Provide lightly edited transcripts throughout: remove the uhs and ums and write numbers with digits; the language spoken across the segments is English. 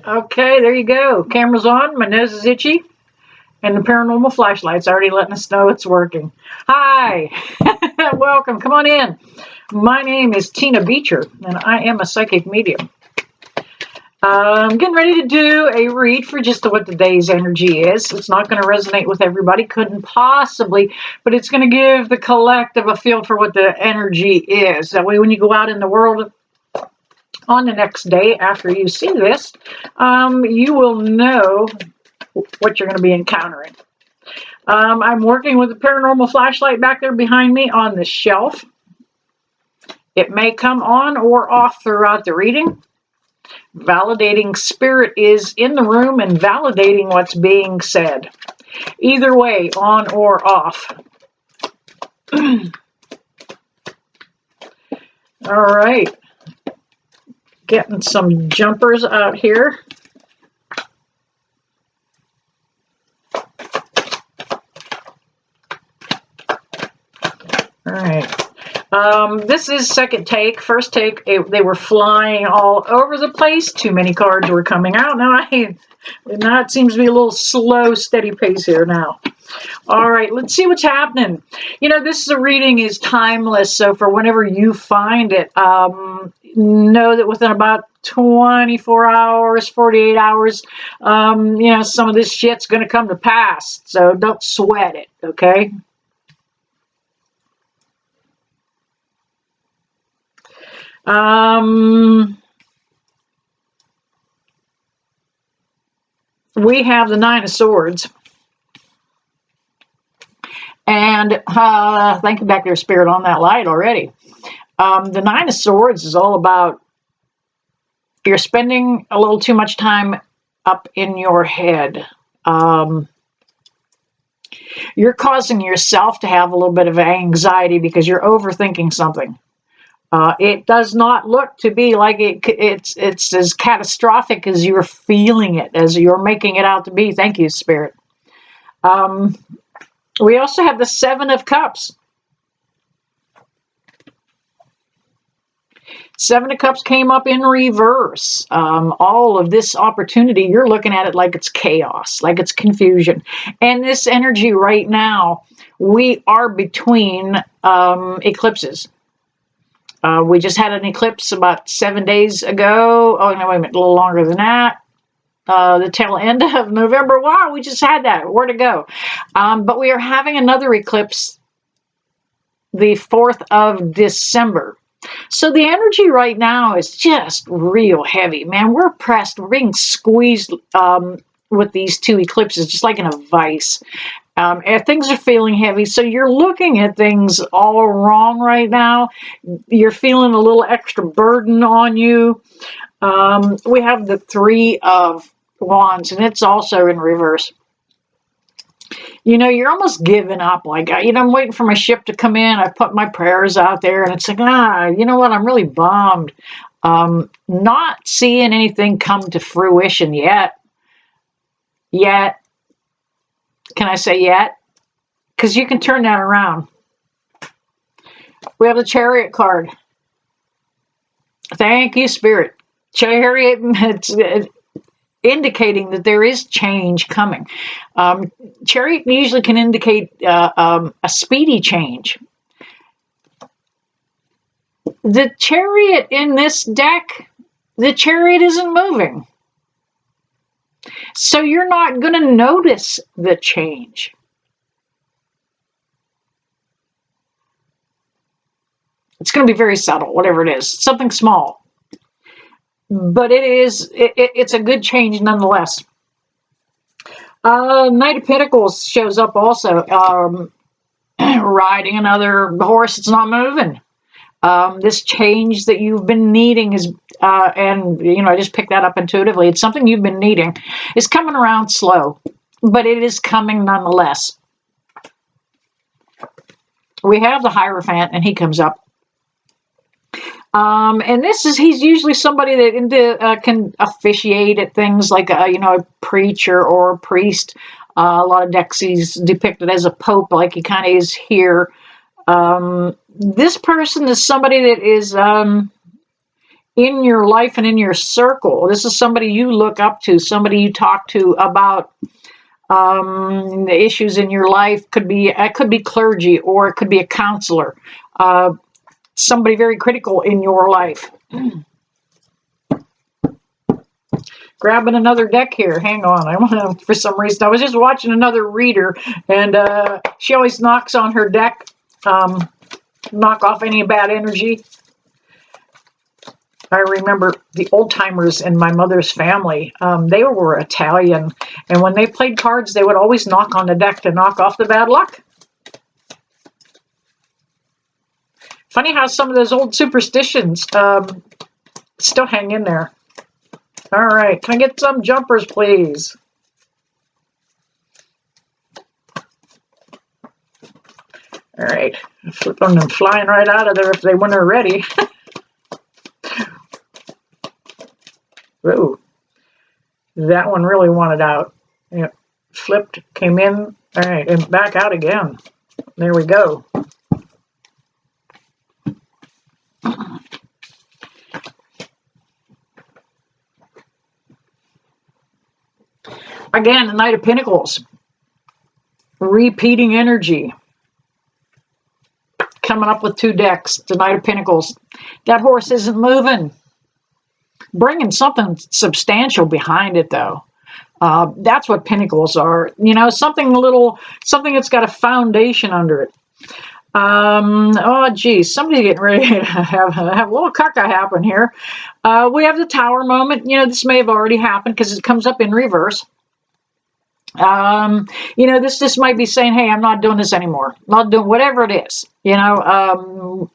Okay, there you go. Camera's on, my nose is itchy, and the paranormal flashlight's already letting us know it's working. Hi, welcome, come on in. My name is Tina Beecher, and I am a psychic medium. I'm getting ready to do a read for just what the day's energy is. It's not going to resonate with everybody, couldn't possibly, but it's going to give the collective a feel for what the energy is. That way when you go out in the world on the next day after you see this, you will know what you're going to be encountering. I'm working with a paranormal flashlight back there behind me on the shelf. It may come on or off throughout the reading. Validating spirit is in the room and validating what's being said. Either way, on or off. All right. Getting some jumpers out here. All right. This is second take. First take, they were flying all over the place. Too many cards were coming out. Now it seems to be a little slow, steady pace here now. All right, let's see what's happening. You know, this reading is timeless, so for whenever you find it, know that within about 24 hours, 48 hours, you know, some of this shit's going to come to pass, so don't sweat it, okay? We have the Nine of Swords. And thank you back there, Spirit, on that light already. The Nine of Swords is all about you're spending a little too much time up in your head. You're causing yourself to have a little bit of anxiety because you're overthinking something. It does not look to be like it's as catastrophic as you're feeling it, as you're making it out to be. Thank you, Spirit. We also have the Seven of Cups. Seven of Cups came up in reverse. All of this opportunity, you're looking at it like it's chaos, like it's confusion. And this energy right now, we are between eclipses. We just had an eclipse about 7 days ago. Oh, no, wait a minute, a little longer than that. The tail end of November. Wow, we just had that. Where'd it go? But we are having another eclipse the 4th of December. So the energy right now is just real heavy, man. We're pressed. We're being squeezed with these two eclipses, just like in a vice. And things are feeling heavy. So you're looking at things all wrong right now. You're feeling a little extra burden on you. We have the Three of Wands, and it's also in reverse. You know, you're almost giving up. Like, you know, I'm waiting for my ship to come in. I put my prayers out there, and it's like, you know what? I'm really bummed. Not seeing anything come to fruition yet. Yet. Can I say yet? Because you can turn that around. We have the Chariot card. Thank you, Spirit. Chariot, it's indicating that there is change coming. Chariot usually can indicate a speedy change. The Chariot in this deck, the Chariot isn't moving. So you're not going to notice the change. It's going to be very subtle, whatever it is. Something small. But it's a good change nonetheless. Knight of Pentacles shows up also. Riding another horse, it's not moving. This change that you've been needing is, and you know, I just picked that up intuitively. It's something you've been needing. It's coming around slow, but it is coming nonetheless. We have the Hierophant, and he comes up. And he's usually somebody that can officiate at things like, you know, a preacher or a priest. A lot of decks he's depicted as a pope, like he kind of is here. This person is somebody that is in your life and in your circle. This is somebody you look up to, somebody you talk to about the issues in your life. It could be clergy, or it could be a counselor, somebody very critical in your life. Grabbing another deck here. Hang on. I want to, for some reason, I was just watching another reader, and she always knocks on her deck, knock off any bad energy. I remember the old timers in my mother's family. They were Italian, and when they played cards, they would always knock on the deck to knock off the bad luck. Funny how some of those old superstitions still hang in there. All right, can I get some jumpers, please? All right, flipping them flying right out of there if they weren't already. Ooh, that one really wanted out. It flipped, came in, all right, and back out again. There we go. Again, the Knight of Pentacles. Repeating energy. Coming up with 2 decks, the Knight of Pentacles. That horse isn't moving. Bringing something substantial behind it, though. That's what Pentacles are. You know, something that's got a foundation under it. Oh, geez, somebody getting ready to have a little caca happen here. We have the Tower moment. You know, this may have already happened because it comes up in reverse. You know, this might be saying, hey, I'm not doing this anymore. Not doing whatever it is. You know,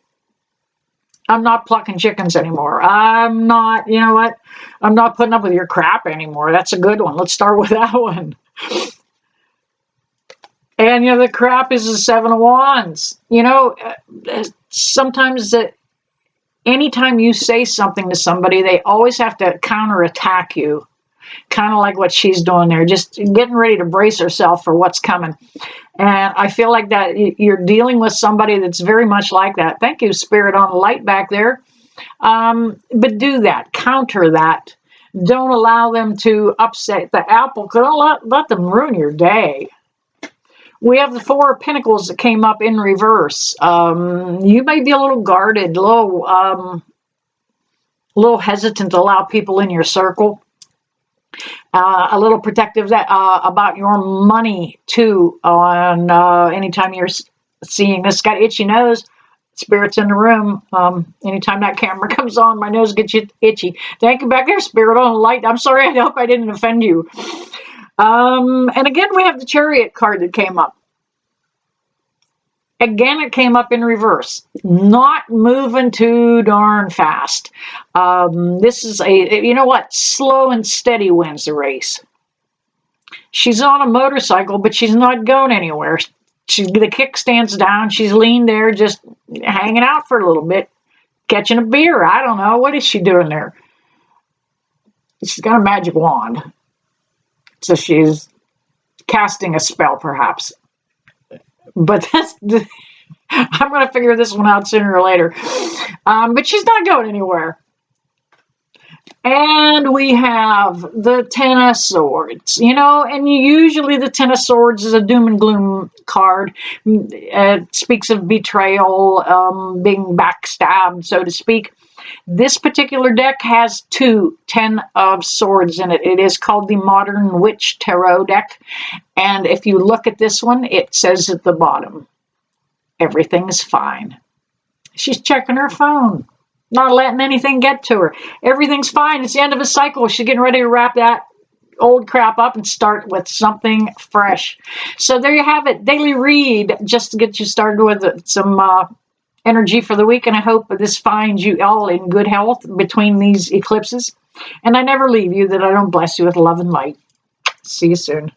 I'm not plucking chickens anymore. I'm not, you know what? I'm not putting up with your crap anymore. That's a good one. Let's start with that one. And, you know, the crap is the 7 of Wands. You know, sometimes anytime you say something to somebody, they always have to counterattack you. Kind of like what she's doing there, just getting ready to brace herself for what's coming. And I feel like that you're dealing with somebody that's very much like that. Thank you, Spirit on the light back there. But do that, counter that. Don't allow them to upset the apple. Don't let them ruin your day. We have the 4 of Pentacles that came up in reverse. You may be a little guarded, a little hesitant to allow people in your circle. A little protective about your money too. On anytime you're seeing this, got itchy nose. Spirit's in the room. Anytime that camera comes on, my nose gets itchy. Thank you back there, Spirit on the light. I'm sorry. I hope I didn't offend you. And again, we have the Chariot card that came up. Again, it came up in reverse. Not moving too darn fast. This is you know what? Slow and steady wins the race. She's on a motorcycle, but she's not going anywhere. The kickstand's down. She's leaned there, just hanging out for a little bit, catching a beer. I don't know. What is she doing there? She's got a magic wand. So she's casting a spell, perhaps. But I'm going to figure this one out sooner or later. But she's not going anywhere. And we have the 10 of Swords. You know, and usually the 10 of Swords is a doom and gloom card. It speaks of betrayal, being backstabbed, so to speak. This particular deck has 2 10 of Swords in it. It is called the Modern Witch Tarot deck. And if you look at this one, it says at the bottom, everything's fine. She's checking her phone, not letting anything get to her. Everything's fine. It's the end of a cycle. She's getting ready to wrap that old crap up and start with something fresh. So there you have it. Daily read, just to get you started with some energy for the week. And I hope this finds you all in good health between these eclipses. And I never leave you that I don't bless you with love and light. See you soon.